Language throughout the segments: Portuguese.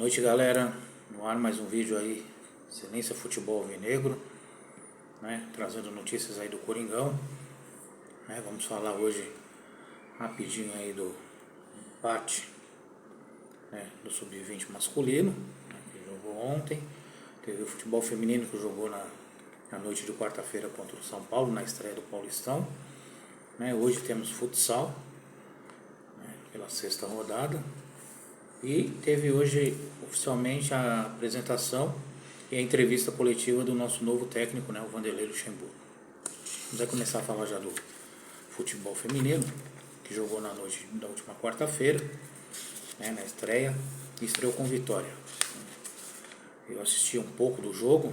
noite, galera. No ar mais um vídeo aí, Excelência Futebol Alvinegro, né? Trazendo notícias aí do Coringão, né? Vamos falar hoje rapidinho aí do empate, né, do Sub-20 masculino, né, que jogou ontem. Teve o futebol feminino que jogou na noite de quarta-feira contra o São Paulo, na estreia do Paulistão, né? Hoje temos futsal, né, pela sexta rodada. E teve hoje oficialmente a apresentação e a entrevista coletiva do nosso novo técnico, né, o Vanderlei Luxemburgo. Vamos começar a falar já do futebol feminino, que jogou na noite da última quarta-feira, né, na estreia, e estreou com vitória. Eu assisti um pouco do jogo,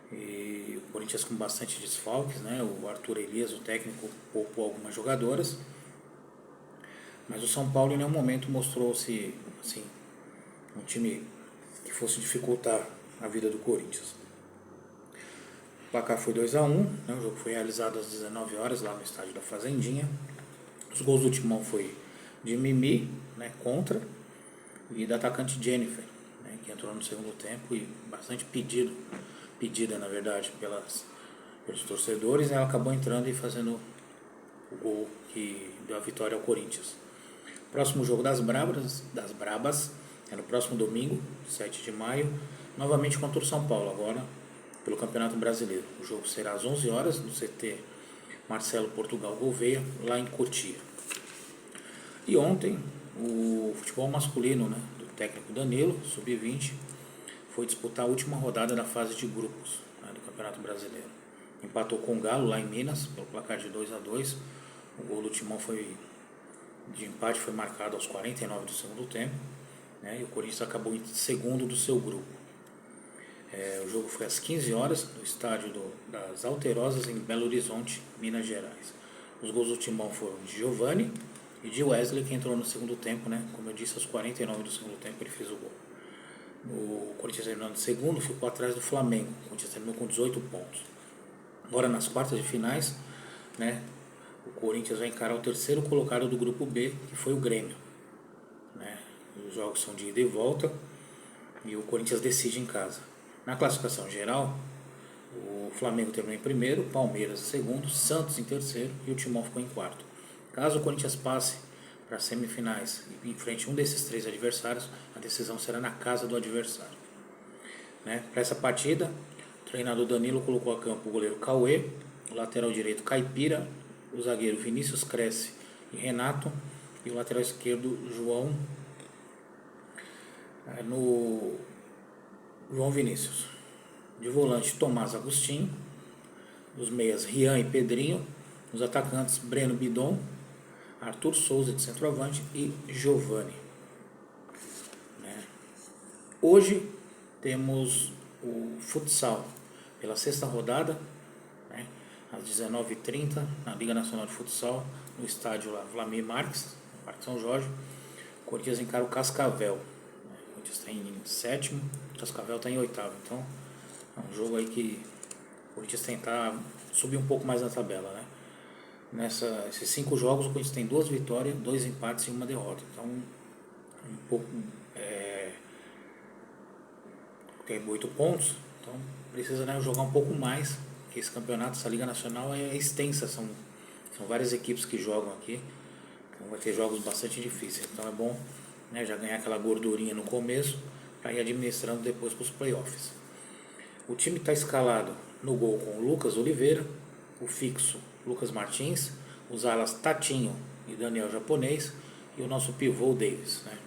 e o Corinthians com bastante desfalques, né, o Arthur Elias, o técnico, poupou algumas jogadoras. Mas o São Paulo em nenhum momento mostrou-se assim, um time que fosse dificultar a vida do Corinthians. O placar foi 2-1, né? O jogo foi realizado às 19 horas lá no estádio da Fazendinha. Os gols do Timão foi de Mimi, né, contra, e da atacante Jennifer, né, que entrou no segundo tempo e bastante pedida na verdade pelos torcedores, e ela acabou entrando e fazendo o gol que deu a vitória ao Corinthians. Próximo jogo das Brabas é no próximo domingo, 7 de maio, novamente contra o São Paulo, agora pelo Campeonato Brasileiro. O jogo será às 11 horas no CT Marcelo Portugal Gouveia, lá em Cotia. E ontem, o futebol masculino, né, do técnico Danilo, Sub-20, foi disputar a última rodada da fase de grupos, né, do Campeonato Brasileiro. Empatou com o Galo lá em Minas, pelo placar de 2-2. O gol do Timão de empate foi marcado aos 49 do segundo tempo, né, e o Corinthians acabou em segundo do seu grupo. O jogo foi às 15 horas no estádio das Alterosas, em Belo Horizonte, Minas Gerais. Os gols do Timão foram de Giovani e de Wesley, que entrou no segundo tempo, né, como eu disse, aos 49 do segundo tempo ele fez o gol. O Corinthians terminando em segundo, ficou atrás do Flamengo. O Corinthians terminou com 18 pontos. Agora nas quartas de finais, né, o Corinthians vai encarar o terceiro colocado do grupo B, que foi o Grêmio, né? Os jogos são de ida e volta e o Corinthians decide em casa. Na classificação geral, o Flamengo terminou em primeiro, Palmeiras em segundo, Santos em terceiro e o Timão ficou em quarto. Caso o Corinthians passe para as semifinais e enfrente um desses três adversários, a decisão será na casa do adversário, né? Para essa partida, o treinador Danilo colocou a campo o goleiro Cauê, o lateral direito Caipira, o zagueiro Vinícius Cresce e Renato, e o lateral esquerdo João Vinícius. De volante Tomás Agostinho, os meias Rian e Pedrinho, os atacantes Breno Bidon, Arthur Souza de centroavante e Giovani, né? Hoje temos o futsal pela sexta rodada, né, às 19h30, na Liga Nacional de Futsal, no estádio lá, Vlamir Marques, no Parque São Jorge. O Corinthians encara o Cascavel, né? O Corinthians está em sétimo, o Cascavel está em oitavo. Então é um jogo aí que o Corinthians tentar subir um pouco mais na tabela, né? Esses 5 jogos, o Corinthians tem 2 vitórias, 2 empates e 1 derrota. Então, um pouco, tem 8 pontos, então precisa, né, jogar um pouco mais, porque esse campeonato, essa Liga Nacional é extensa, são várias equipes que jogam aqui, então vai ter jogos bastante difíceis. Então é bom, né, já ganhar aquela gordurinha no começo, para ir administrando depois para os playoffs. O time está escalado no gol com o Lucas Oliveira, o fixo Lucas Martins, os alas Tatinho e Daniel Japonês e o nosso pivô Davis, né?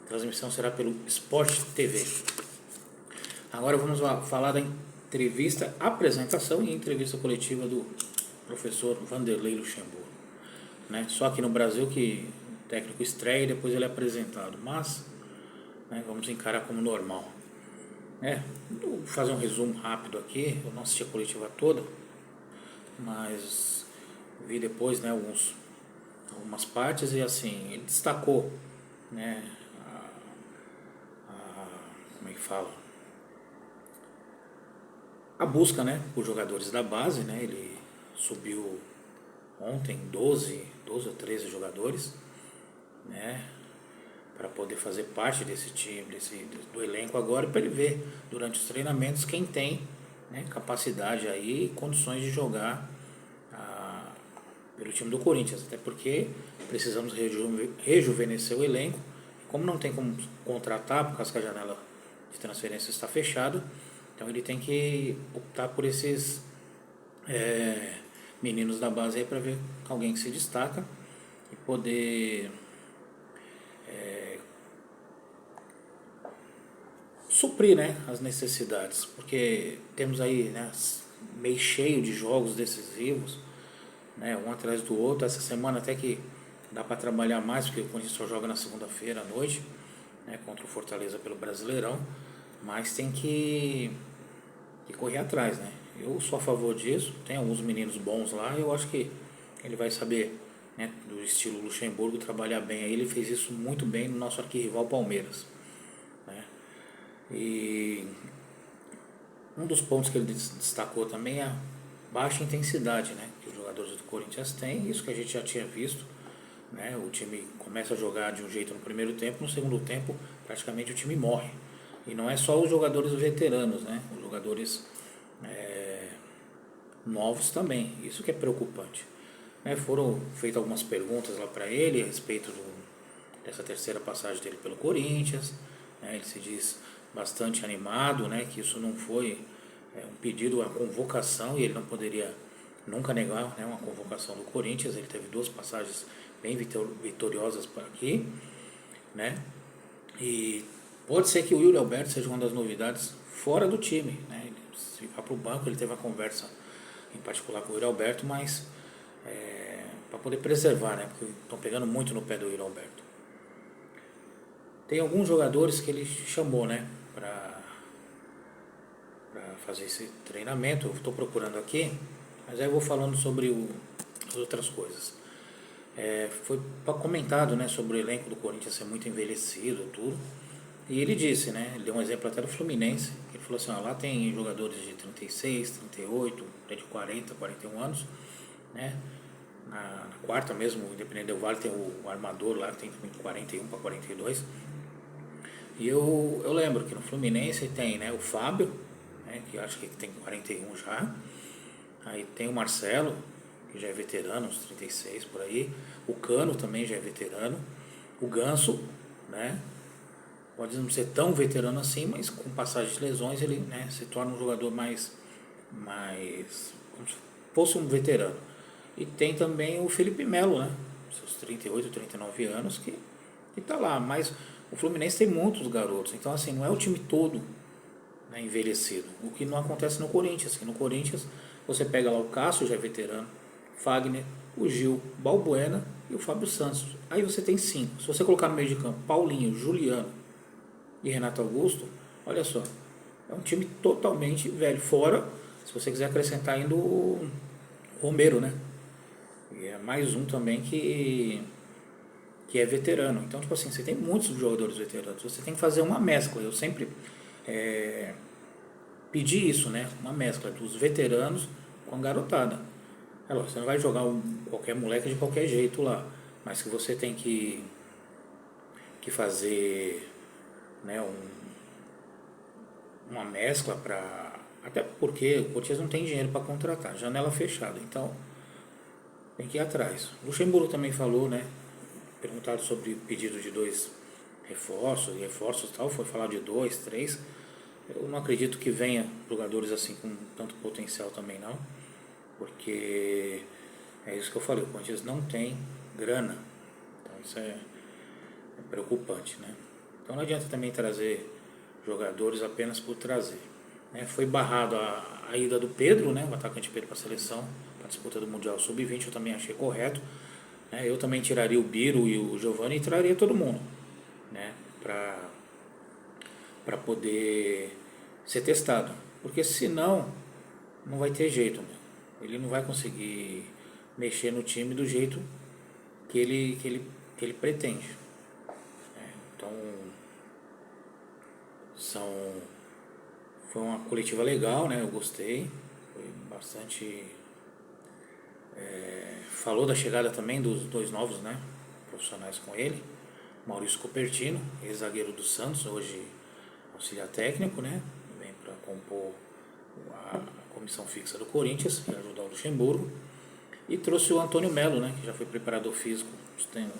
A transmissão será pelo Sport TV. Agora vamos falar da entrevista, apresentação e entrevista coletiva do professor Vanderlei Luxemburgo, né? Só aqui no Brasil que o técnico estreia e depois ele é apresentado, mas, né, vamos encarar como normal. Vou fazer um resumo rápido aqui. Eu não assisti a coletiva toda, mas vi depois, né, algumas partes, e assim, ele destacou, né, como é que fala? A busca, né, por jogadores da base, né? Ele subiu ontem 12 ou 13 jogadores, né, para poder fazer parte desse time, do elenco agora, para ele ver durante os treinamentos quem tem, né, capacidade aí e condições de jogar pelo time do Corinthians, até porque precisamos rejuvenescer o elenco. Como não tem como contratar, por causa que a janela de transferência está fechada, então ele tem que optar por esses meninos da base aí para ver alguém que se destaca e poder suprir, né, as necessidades, porque temos aí, né, meio cheio de jogos decisivos, né, um atrás do outro. Essa semana até que dá para trabalhar mais, porque o Corinthians só joga na segunda-feira à noite, né, contra o Fortaleza pelo Brasileirão, mas tem que correr atrás, né? Eu sou a favor disso, tem alguns meninos bons lá, eu acho que ele vai saber, né, do estilo Luxemburgo, trabalhar bem aí. Ele fez isso muito bem no nosso arquirrival Palmeiras, né? E um dos pontos que ele destacou também é a baixa intensidade, né, que os jogadores do Corinthians têm, isso que a gente já tinha visto, né? O time começa a jogar de um jeito no primeiro tempo, no segundo tempo praticamente o time morre. E não é só os jogadores veteranos, né? Os jogadores novos também, isso que é preocupante. Né? Foram feitas algumas perguntas lá para ele a respeito dessa terceira passagem dele pelo Corinthians, né? Ele se diz bastante animado, né? Que isso não foi um pedido, uma convocação, e ele não poderia nunca negar, né, uma convocação do Corinthians. Ele teve 2 passagens bem vitoriosas por aqui, né? E pode ser que o Yuri Alberto seja uma das novidades fora do time, né? Ele, se vai para o banco, ele teve uma conversa em particular com o Yuri Alberto, mas para poder preservar, né? Porque estão pegando muito no pé do Yuri Alberto. Tem alguns jogadores que ele chamou, né, para fazer esse treinamento. Eu estou procurando aqui, mas aí eu vou falando sobre as outras coisas. Foi comentado, né, sobre o elenco do Corinthians ser muito envelhecido e tudo. E ele disse, né, ele deu um exemplo até do Fluminense, que ele falou assim, ó, lá tem jogadores de 36, 38, até de 40, 41 anos, né? Na quarta mesmo, o Independente Del Valle tem o armador lá, que tem também 41 para 42. E eu lembro que no Fluminense tem, né, o Fábio, né, que eu acho que tem 41 já. Aí tem o Marcelo, que já é veterano, uns 36 por aí. O Cano também já é veterano. O Ganso, né? Pode não ser tão veterano assim, mas com passagem de lesões ele, né, se torna um jogador mais como se fosse um veterano. E tem também o Felipe Melo, né? Seus 38, 39 anos, que está lá. Mas o Fluminense tem muitos garotos. Então, assim, não é o time todo, né, envelhecido. O que não acontece no Corinthians. Que no Corinthians você pega lá o Cássio, já é veterano, Fagner, o Gil, Balbuena e o Fábio Santos. Aí você tem 5. Se você colocar no meio de campo Paulinho, Juliano e Renato Augusto, olha só, é um time totalmente velho. Fora, se você quiser acrescentar ainda o Romero, né? E é mais um também que é veterano. Então, tipo assim, você tem muitos jogadores veteranos. Você tem que fazer uma mescla. Eu sempre pedi isso, né? Uma mescla dos veteranos com a garotada. Você não vai jogar qualquer moleque de qualquer jeito lá, mas que você tem que fazer, né, uma mescla para. Até porque o Corinthians não tem dinheiro para contratar, janela fechada, então tem que ir atrás. O Luxemburgo também falou, né? Perguntado sobre o pedido de 2 reforços e tal, foi falar de 2, 3. Eu não acredito que venha jogadores assim com tanto potencial também não, porque é isso que eu falei, o Corinthians não tem grana, então isso é preocupante, né? Então não adianta também trazer jogadores apenas por trazer, né? Foi barrado a ida do Pedro, né, o atacante Pedro para a seleção, para a disputa do Mundial Sub-20, eu também achei correto, né? Eu também tiraria o Biro e o Giovani e traria todo mundo, né, para poder ser testado, porque senão não vai ter jeito, né? Ele não vai conseguir mexer no time do jeito que ele pretende, né? Então foi uma coletiva legal, né? Eu gostei, foi bastante. Falou da chegada também dos 2 novos, né, profissionais com ele, Maurício Cupertino, ex-zagueiro do Santos, hoje auxiliar técnico, né? Vem para compor a comissão fixa do Corinthians e ajudar o Luxemburgo. E trouxe o Antônio Melo, né? Que já foi preparador físico tem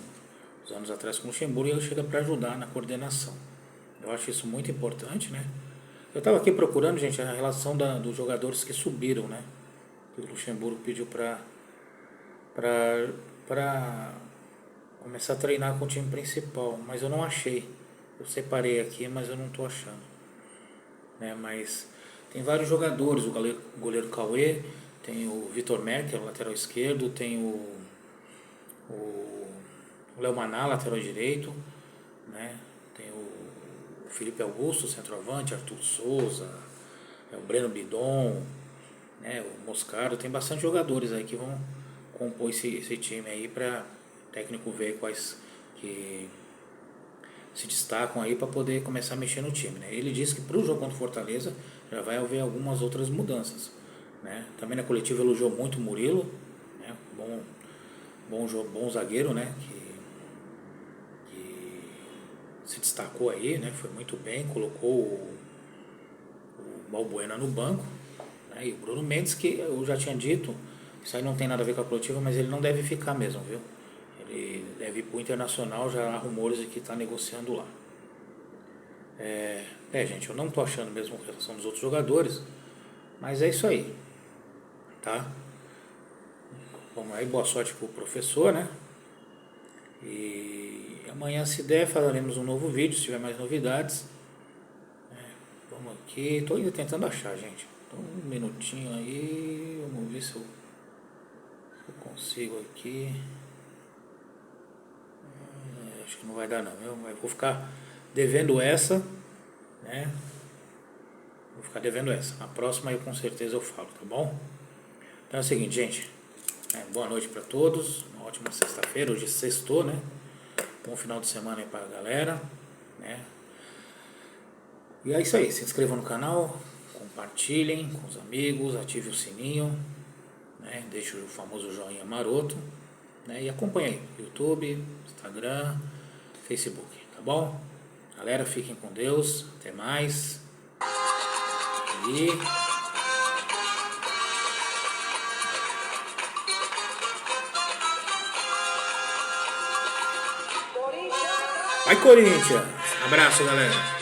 uns anos atrás com o Luxemburgo, e ele chega para ajudar na coordenação. Eu acho isso muito importante, né? Eu estava aqui procurando, gente, a relação dos jogadores que subiram, né? Que o Luxemburgo pediu para começar a treinar com o time principal, mas eu não achei. Eu separei aqui, mas eu não estou achando, né? Mas tem vários jogadores, o goleiro Cauê, tem o Vitor Merkel, lateral esquerdo, tem o Léo Maná, lateral direito, né? Tem o Felipe Augusto, centroavante, Arthur Souza, o Breno Bidon, né? O Moscardo, tem bastante jogadores aí que vão compor esse time aí para o técnico ver quais que se destacam aí para poder começar a mexer no time, né? Ele disse que para o jogo contra o Fortaleza já vai haver algumas outras mudanças, né? Também na coletiva elogiou muito o Murilo, né? Bom zagueiro, né? Que se destacou aí, né? Foi muito bem, colocou o Balbuena no banco, né? E o Bruno Mendes, que eu já tinha dito, isso aí não tem nada a ver com a coletiva, mas ele não deve ficar mesmo, viu? Ele deve ir para o Internacional, já há rumores de que está negociando lá. Gente, eu não estou achando mesmo a relação dos outros jogadores, mas é isso aí, tá? Vamos aí, boa sorte pro professor, né? E amanhã, se der, faremos um novo vídeo, se tiver mais novidades. Vamos aqui, estou ainda tentando achar, gente. Então, um minutinho aí, vamos ver se eu consigo aqui. Acho que não vai dar não, eu vou ficar devendo essa, né? Vou ficar devendo essa. A próxima eu com certeza eu falo, tá bom? Então é o seguinte, gente. Boa noite para todos. Uma ótima sexta-feira. Hoje sextou, né? Bom final de semana aí pra galera, né? E é isso aí. Se inscrevam no canal, compartilhem com os amigos, ative o sininho, né? Deixe o famoso joinha maroto, né? E acompanhe aí. YouTube, Instagram, Facebook, tá bom? Galera, fiquem com Deus. Até mais. E vai, Corinthians! Abraço, galera!